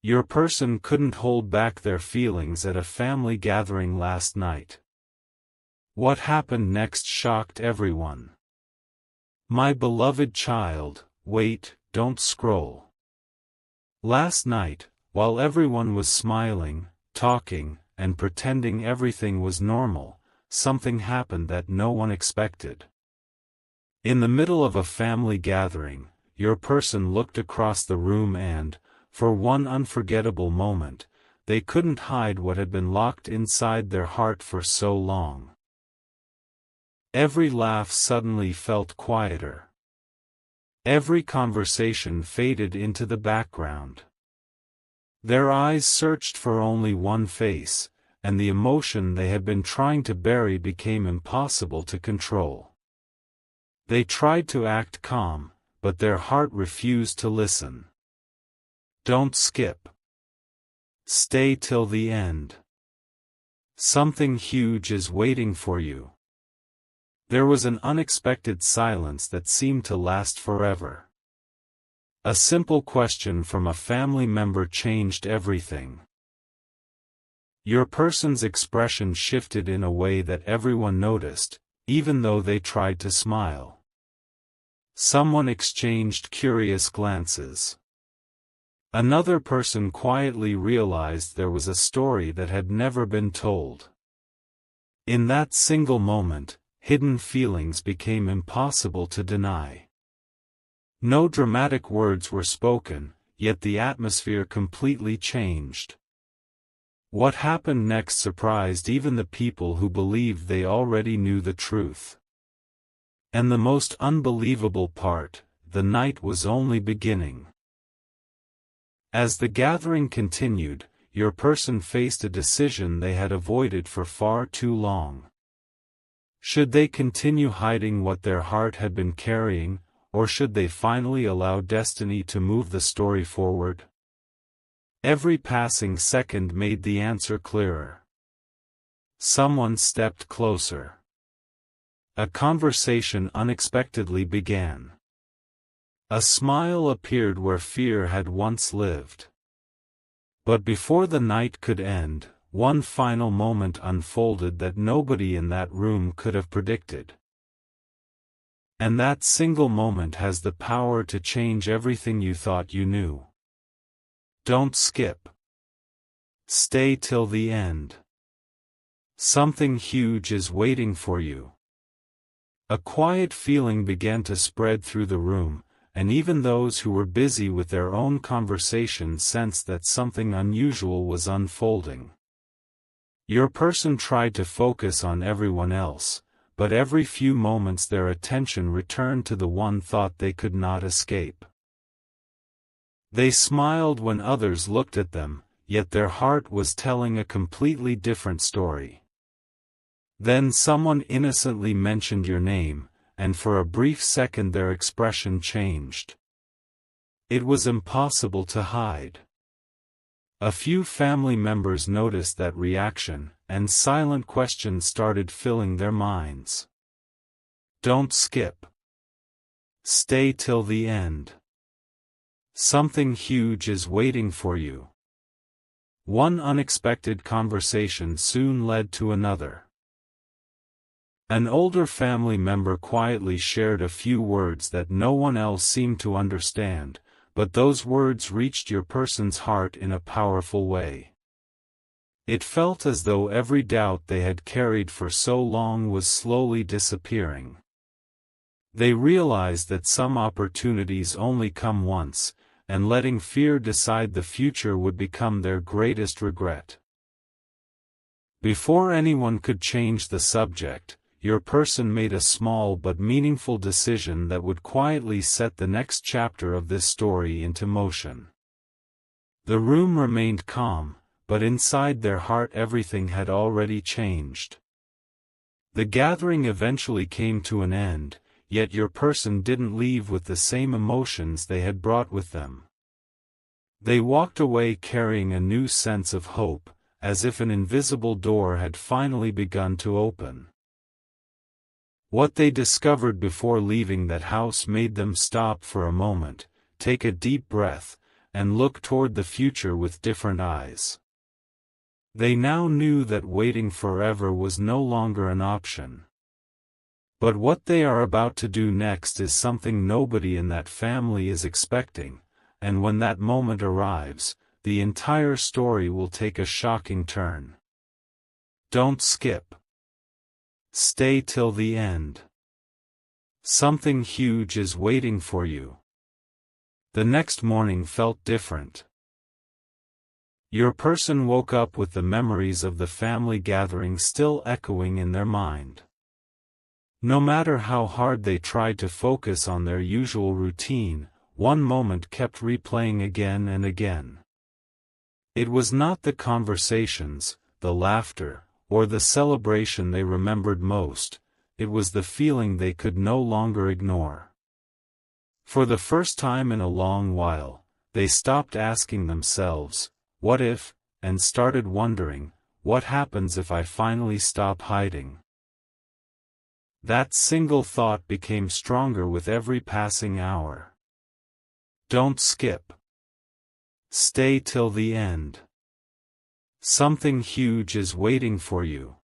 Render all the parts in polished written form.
Your person couldn't hold back their feelings at a family gathering last night. What happened next shocked everyone. My beloved child, wait, don't scroll. Last night, while everyone was smiling, talking, and pretending everything was normal, something happened that no one expected. In the middle of a family gathering, your person looked across the room and, for one unforgettable moment, they couldn't hide what had been locked inside their heart for so long. Every laugh suddenly felt quieter. Every conversation faded into the background. Their eyes searched for only one face, and the emotion they had been trying to bury became impossible to control. They tried to act calm, but their heart refused to listen. Don't skip. Stay till the end. Something huge is waiting for you. There was an unexpected silence that seemed to last forever. A simple question from a family member changed everything. Your person's expression shifted in a way that everyone noticed, even though they tried to smile. Someone exchanged curious glances. Another person quietly realized there was a story that had never been told. In that single moment, hidden feelings became impossible to deny. No dramatic words were spoken, yet the atmosphere completely changed. What happened next surprised even the people who believed they already knew the truth. And the most unbelievable part, the night was only beginning. As the gathering continued, your person faced a decision they had avoided for far too long. Should they continue hiding what their heart had been carrying, or should they finally allow destiny to move the story forward? Every passing second made the answer clearer. Someone stepped closer. A conversation unexpectedly began. A smile appeared where fear had once lived. But before the night could end, one final moment unfolded that nobody in that room could have predicted. And that single moment has the power to change everything you thought you knew. Don't skip. Stay till the end. Something huge is waiting for you. A quiet feeling began to spread through the room, and even those who were busy with their own conversations sensed that something unusual was unfolding. Your person tried to focus on everyone else, but every few moments their attention returned to the one thought they could not escape. They smiled when others looked at them, yet their heart was telling a completely different story. Then someone innocently mentioned your name, and for a brief second their expression changed. It was impossible to hide. A few family members noticed that reaction, and silent questions started filling their minds. Don't skip. Stay till the end. Something huge is waiting for you. One unexpected conversation soon led to another. An older family member quietly shared a few words that no one else seemed to understand, but those words reached your person's heart in a powerful way. It felt as though every doubt they had carried for so long was slowly disappearing. They realized that some opportunities only come once, and letting fear decide the future would become their greatest regret. Before anyone could change the subject, your person made a small but meaningful decision that would quietly set the next chapter of this story into motion. The room remained calm, but inside their heart everything had already changed. The gathering eventually came to an end, yet your person didn't leave with the same emotions they had brought with them. They walked away carrying a new sense of hope, as if an invisible door had finally begun to open. What they discovered before leaving that house made them stop for a moment, take a deep breath, and look toward the future with different eyes. They now knew that waiting forever was no longer an option. But what they are about to do next is something nobody in that family is expecting, and when that moment arrives, the entire story will take a shocking turn. Don't skip. Stay till the end. Something huge is waiting for you. The next morning felt different. Your person woke up with the memories of the family gathering still echoing in their mind. No matter how hard they tried to focus on their usual routine, one moment kept replaying again and again. It was not the conversations, the laughter, or the celebration they remembered most, it was the feeling they could no longer ignore. For the first time in a long while, they stopped asking themselves, "What if?" and started wondering, "What happens if I finally stop hiding?" That single thought became stronger with every passing hour. Don't skip. Stay till the end. Something huge is waiting for you.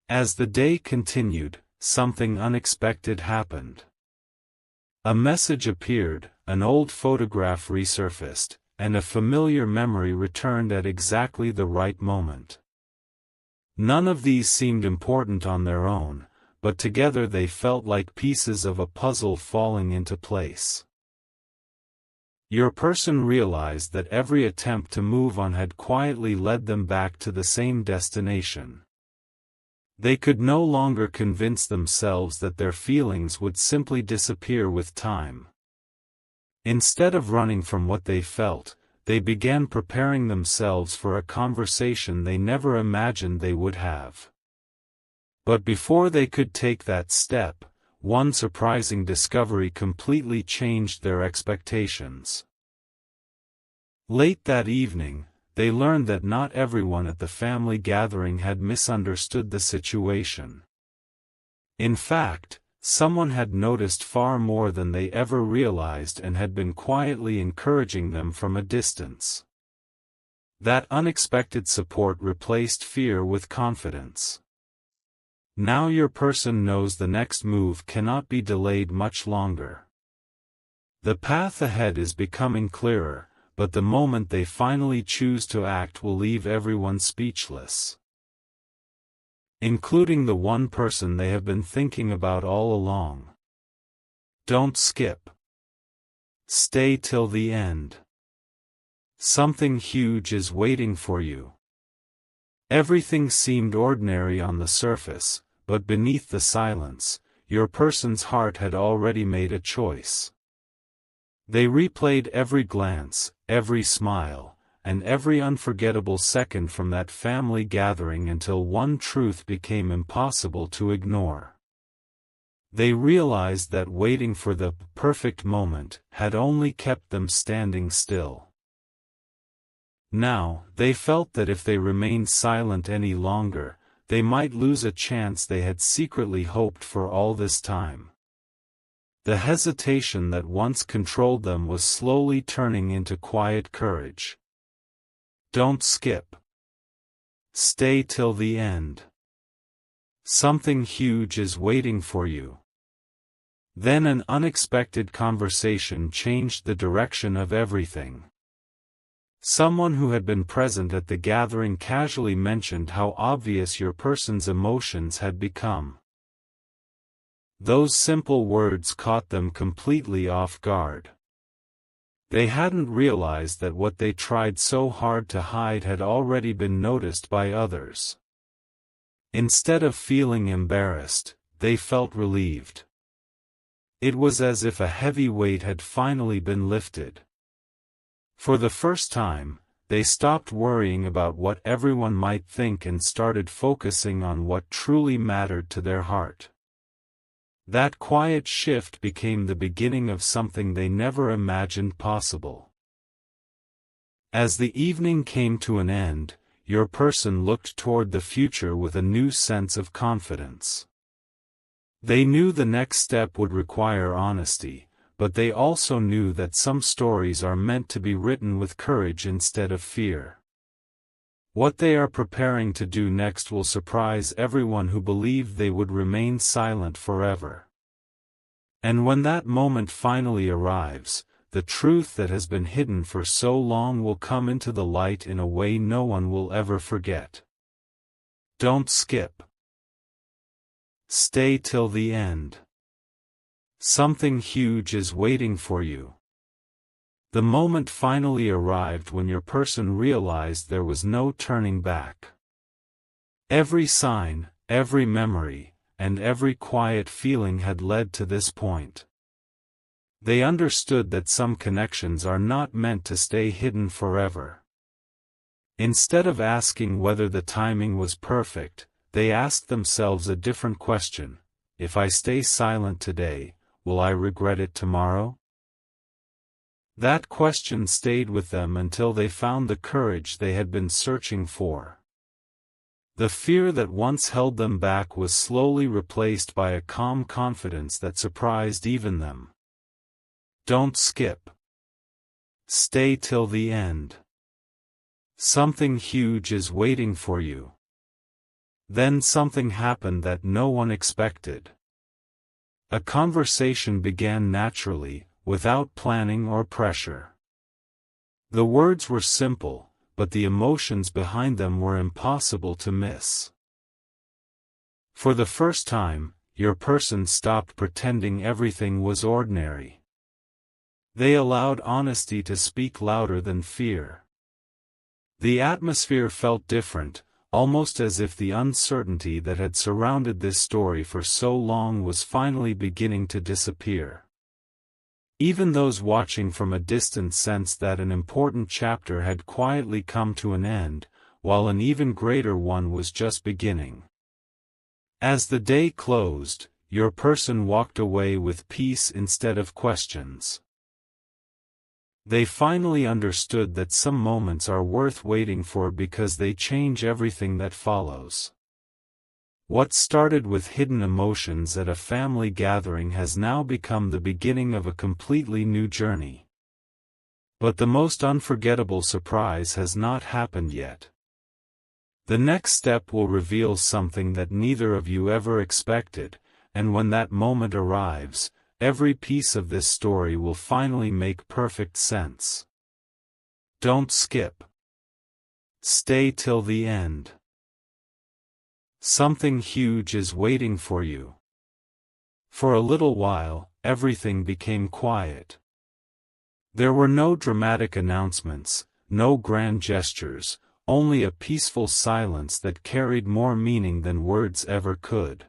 As the day continued, something unexpected happened. A message appeared, an old photograph resurfaced, and a familiar memory returned at exactly the right moment. None of these seemed important on their own, but together they felt like pieces of a puzzle falling into place. Your person realized that every attempt to move on had quietly led them back to the same destination. They could no longer convince themselves that their feelings would simply disappear with time. Instead of running from what they felt, they began preparing themselves for a conversation they never imagined they would have. But before they could take that step, one surprising discovery completely changed their expectations. Late that evening, they learned that not everyone at the family gathering had misunderstood the situation. In fact, someone had noticed far more than they ever realized and had been quietly encouraging them from a distance. That unexpected support replaced fear with confidence. Now your person knows the next move cannot be delayed much longer. The path ahead is becoming clearer, but the moment they finally choose to act will leave everyone speechless. Including the one person they have been thinking about all along. Don't skip. Stay till the end. Something huge is waiting for you. Everything seemed ordinary on the surface, but beneath the silence, your person's heart had already made a choice. They replayed every glance, every smile, and every unforgettable second from that family gathering until one truth became impossible to ignore. They realized that waiting for the perfect moment had only kept them standing still. Now, they felt that if they remained silent any longer, they might lose a chance they had secretly hoped for all this time. The hesitation that once controlled them was slowly turning into quiet courage. Don't skip. Stay till the end. Something huge is waiting for you. Then an unexpected conversation changed the direction of everything. Someone who had been present at the gathering casually mentioned how obvious your person's emotions had become. Those simple words caught them completely off guard. They hadn't realized that what they tried so hard to hide had already been noticed by others. Instead of feeling embarrassed, they felt relieved. It was as if a heavy weight had finally been lifted. For the first time, they stopped worrying about what everyone might think and started focusing on what truly mattered to their heart. That quiet shift became the beginning of something they never imagined possible. As the evening came to an end, your person looked toward the future with a new sense of confidence. They knew the next step would require honesty, but they also knew that some stories are meant to be written with courage instead of fear. What they are preparing to do next will surprise everyone who believed they would remain silent forever. And when that moment finally arrives, the truth that has been hidden for so long will come into the light in a way no one will ever forget. Don't skip. Stay till the end. Something huge is waiting for you. The moment finally arrived when your person realized there was no turning back. Every sign, every memory, and every quiet feeling had led to this point. They understood that some connections are not meant to stay hidden forever. Instead of asking whether the timing was perfect, they asked themselves a different question: if I stay silent today, will I regret it tomorrow? That question stayed with them until they found the courage they had been searching for. The fear that once held them back was slowly replaced by a calm confidence that surprised even them. Don't skip. Stay till the end. Something huge is waiting for you. Then something happened that no one expected. A conversation began naturally, without planning or pressure. The words were simple, but the emotions behind them were impossible to miss. For the first time, your person stopped pretending everything was ordinary. They allowed honesty to speak louder than fear. The atmosphere felt different, almost as if the uncertainty that had surrounded this story for so long was finally beginning to disappear. Even those watching from a distance sensed that an important chapter had quietly come to an end, while an even greater one was just beginning. As the day closed, your person walked away with peace instead of questions. They finally understood that some moments are worth waiting for because they change everything that follows. What started with hidden emotions at a family gathering has now become the beginning of a completely new journey. But the most unforgettable surprise has not happened yet. The next step will reveal something that neither of you ever expected, and when that moment arrives, every piece of this story will finally make perfect sense. Don't skip. Stay till the end. Something huge is waiting for you. For a little while, everything became quiet. There were no dramatic announcements, no grand gestures, only a peaceful silence that carried more meaning than words ever could.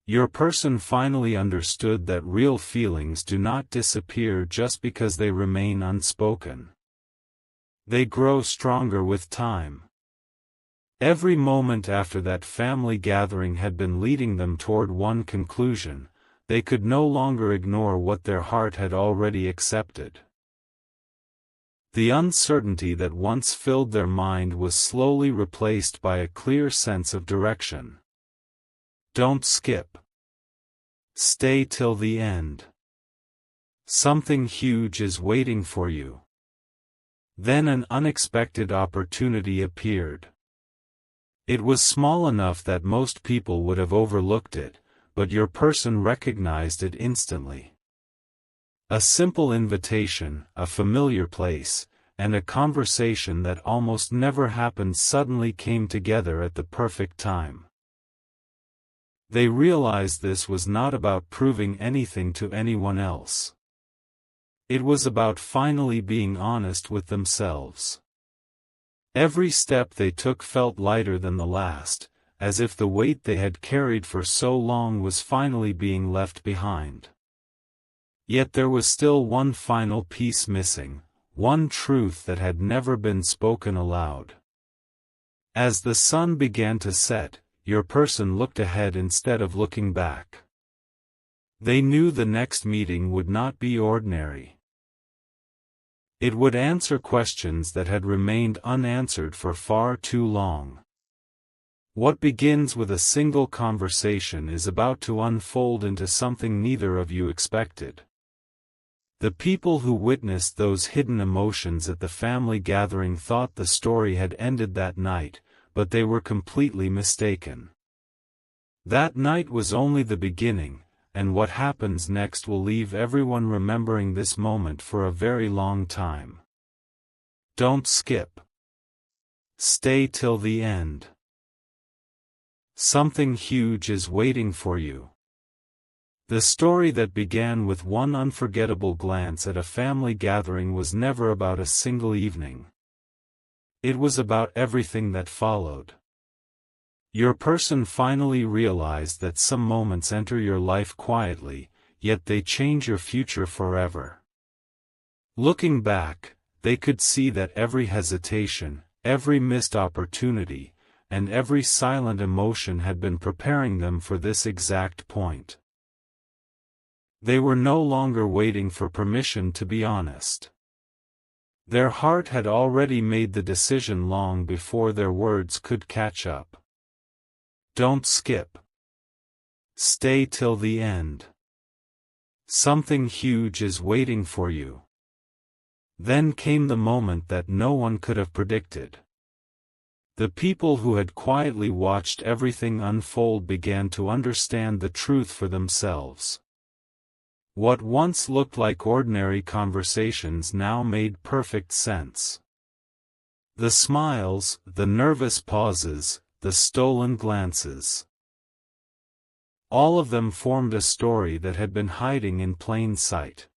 Your person finally understood that real feelings do not disappear just because they remain unspoken. They grow stronger with time. Every moment after that family gathering had been leading them toward one conclusion: they could no longer ignore what their heart had already accepted. The uncertainty that once filled their mind was slowly replaced by a clear sense of direction. Don't skip. Stay till the end. Something huge is waiting for you. Then an unexpected opportunity appeared. It was small enough that most people would have overlooked it, but your person recognized it instantly. A simple invitation, a familiar place, and a conversation that almost never happened suddenly came together at the perfect time. They realized this was not about proving anything to anyone else. It was about finally being honest with themselves. Every step they took felt lighter than the last, as if the weight they had carried for so long was finally being left behind. Yet there was still one final piece missing, one truth that had never been spoken aloud. As the sun began to set, your person looked ahead instead of looking back. They knew the next meeting would not be ordinary. It would answer questions that had remained unanswered for far too long. What begins with a single conversation is about to unfold into something neither of you expected. The people who witnessed those hidden emotions at the family gathering thought the story had ended that night, but they were completely mistaken. That night was only the beginning, and what happens next will leave everyone remembering this moment for a very long time. Don't skip. Stay till the end. Something huge is waiting for you. The story that began with one unforgettable glance at a family gathering was never about a single evening. It was about everything that followed. Your person finally realized that some moments enter your life quietly, yet they change your future forever. Looking back, they could see that every hesitation, every missed opportunity, and every silent emotion had been preparing them for this exact point. They were no longer waiting for permission to be honest. Their heart had already made the decision long before their words could catch up. Don't skip. Stay till the end. Something huge is waiting for you. Then came the moment that no one could have predicted. The people who had quietly watched everything unfold began to understand the truth for themselves. What once looked like ordinary conversations now made perfect sense. The smiles, the nervous pauses, the stolen glances. All of them formed a story that had been hiding in plain sight.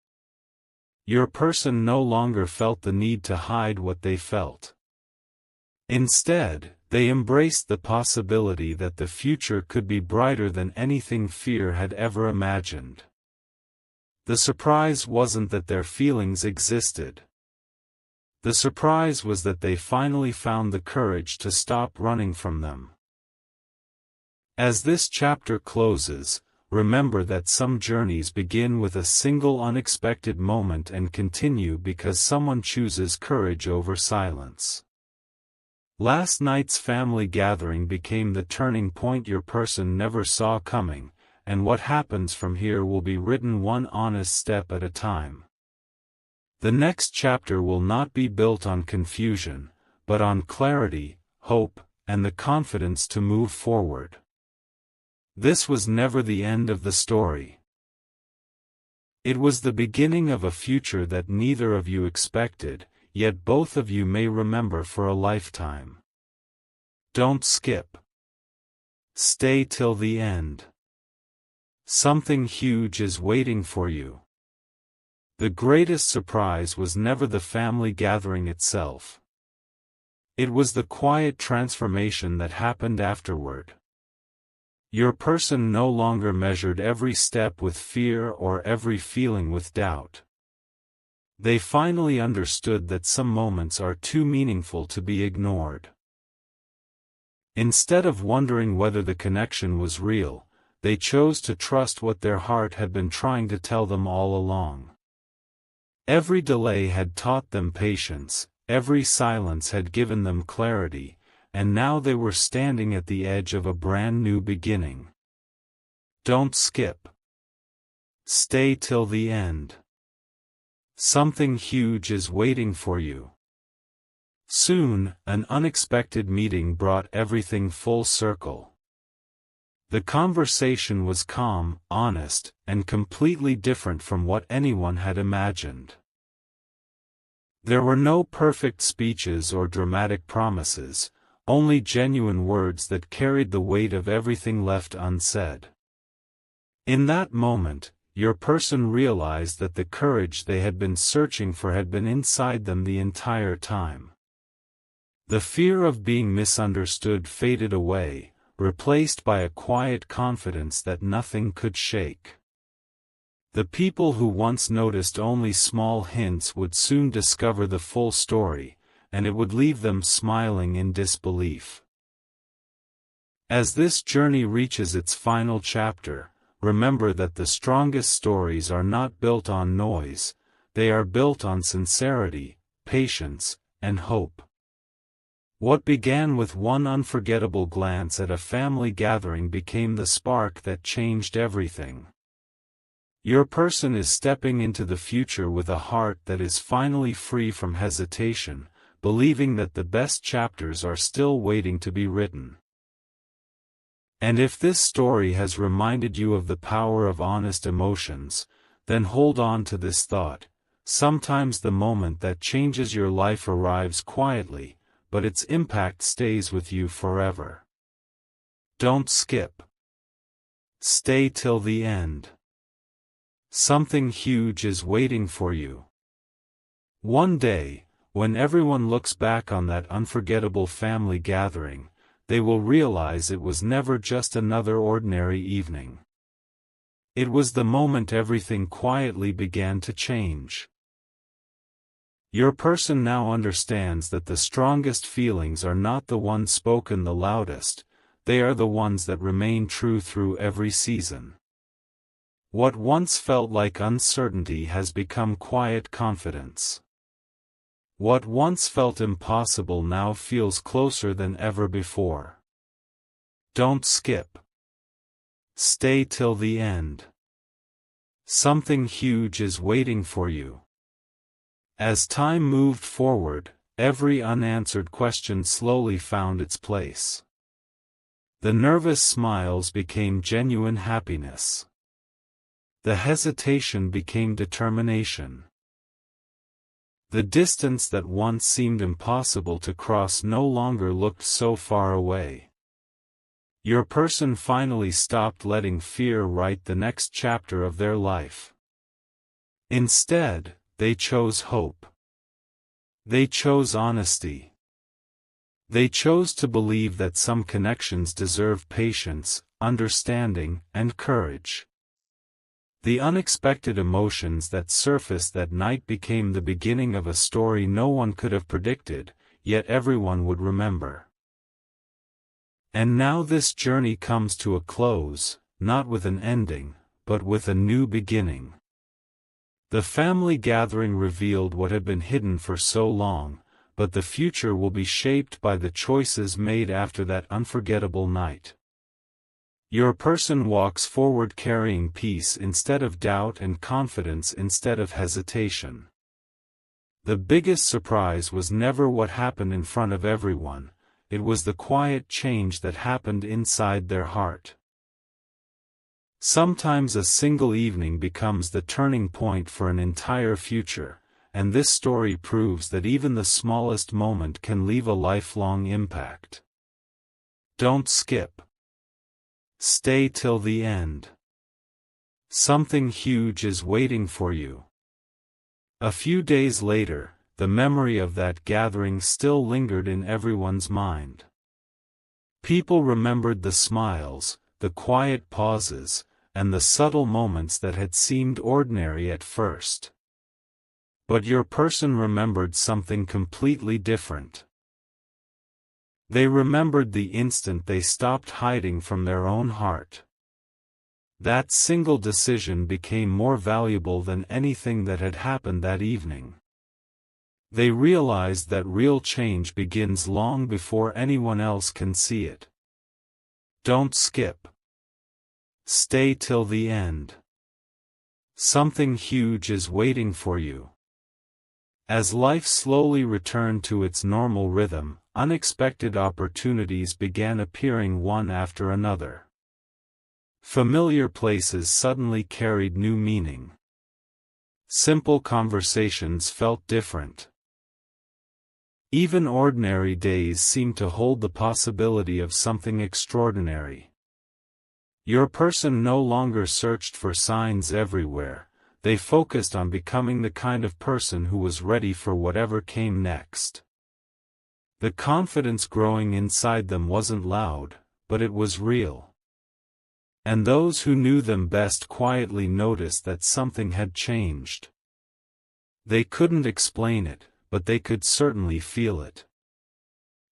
Your person no longer felt the need to hide what they felt. Instead, they embraced the possibility that the future could be brighter than anything fear had ever imagined. The surprise wasn't that their feelings existed. The surprise was that they finally found the courage to stop running from them. As this chapter closes, remember that some journeys begin with a single unexpected moment and continue because someone chooses courage over silence. Last night's family gathering became the turning point your person never saw coming, and what happens from here will be written one honest step at a time. The next chapter will not be built on confusion, but on clarity, hope, and the confidence to move forward. This was never the end of the story. It was the beginning of a future that neither of you expected, yet both of you may remember for a lifetime. Don't skip. Stay till the end. Something huge is waiting for you. The greatest surprise was never the family gathering itself. It was the quiet transformation that happened afterward. Your person no longer measured every step with fear or every feeling with doubt. They finally understood that some moments are too meaningful to be ignored. Instead of wondering whether the connection was real, they chose to trust what their heart had been trying to tell them all along. Every delay had taught them patience, every silence had given them clarity, and now they were standing at the edge of a brand new beginning. Don't skip. Stay till the end. Something huge is waiting for you. Soon, an unexpected meeting brought everything full circle. The conversation was calm, honest, and completely different from what anyone had imagined. There were no perfect speeches or dramatic promises, only genuine words that carried the weight of everything left unsaid. In that moment, your person realized that the courage they had been searching for had been inside them the entire time. The fear of being misunderstood faded away, replaced by a quiet confidence that nothing could shake. The people who once noticed only small hints would soon discover the full story, and it would leave them smiling in disbelief. As this journey reaches its final chapter, remember that the strongest stories are not built on noise, they are built on sincerity, patience, and hope. What began with one unforgettable glance at a family gathering became the spark that changed everything. Your person is stepping into the future with a heart that is finally free from hesitation, believing that the best chapters are still waiting to be written. And if this story has reminded you of the power of honest emotions, then hold on to this thought: sometimes the moment that changes your life arrives quietly, but its impact stays with you forever. Don't skip. Stay till the end. Something huge is waiting for you. One day, when everyone looks back on that unforgettable family gathering, they will realize it was never just another ordinary evening. It was the moment everything quietly began to change. Your person now understands that the strongest feelings are not the ones spoken the loudest, they are the ones that remain true through every season. What once felt like uncertainty has become quiet confidence. What once felt impossible now feels closer than ever before. Don't skip. Stay till the end. Something huge is waiting for you. As time moved forward, every unanswered question slowly found its place. The nervous smiles became genuine happiness. The hesitation became determination. The distance that once seemed impossible to cross no longer looked so far away. Your person finally stopped letting fear write the next chapter of their life. Instead, they chose hope. They chose honesty. They chose to believe that some connections deserve patience, understanding, and courage. The unexpected emotions that surfaced that night became the beginning of a story no one could have predicted, yet everyone would remember. And now this journey comes to a close, not with an ending, but with a new beginning. The family gathering revealed what had been hidden for so long, but the future will be shaped by the choices made after that unforgettable night. Your person walks forward carrying peace instead of doubt and confidence instead of hesitation. The biggest surprise was never what happened in front of everyone, it was the quiet change that happened inside their heart. Sometimes a single evening becomes the turning point for an entire future, and this story proves that even the smallest moment can leave a lifelong impact. Don't skip. Stay till the end. Something huge is waiting for you. A few days later, the memory of that gathering still lingered in everyone's mind. People remembered the smiles, the quiet pauses, and the subtle moments that had seemed ordinary at first. But your person remembered something completely different. They remembered the instant they stopped hiding from their own heart. That single decision became more valuable than anything that had happened that evening. They realized that real change begins long before anyone else can see it. Don't skip. Stay till the end. Something huge is waiting for you. As life slowly returned to its normal rhythm, unexpected opportunities began appearing one after another. Familiar places suddenly carried new meaning. Simple conversations felt different. Even ordinary days seemed to hold the possibility of something extraordinary. Your person no longer searched for signs everywhere, they focused on becoming the kind of person who was ready for whatever came next. The confidence growing inside them wasn't loud, but it was real. And those who knew them best quietly noticed that something had changed. They couldn't explain it, but they could certainly feel it.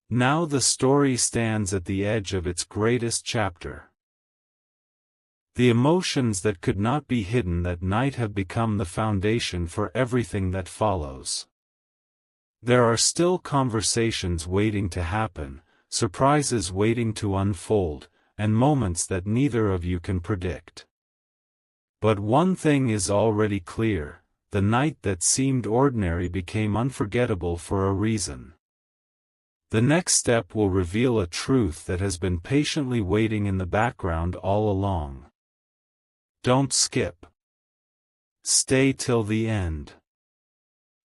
Now the story stands at the edge of its greatest chapter. The emotions that could not be hidden that night have become the foundation for everything that follows. There are still conversations waiting to happen, surprises waiting to unfold, and moments that neither of you can predict. But one thing is already clear: the night that seemed ordinary became unforgettable for a reason. The next step will reveal a truth that has been patiently waiting in the background all along. Don't skip. Stay till the end.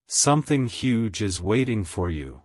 Something huge is waiting for you.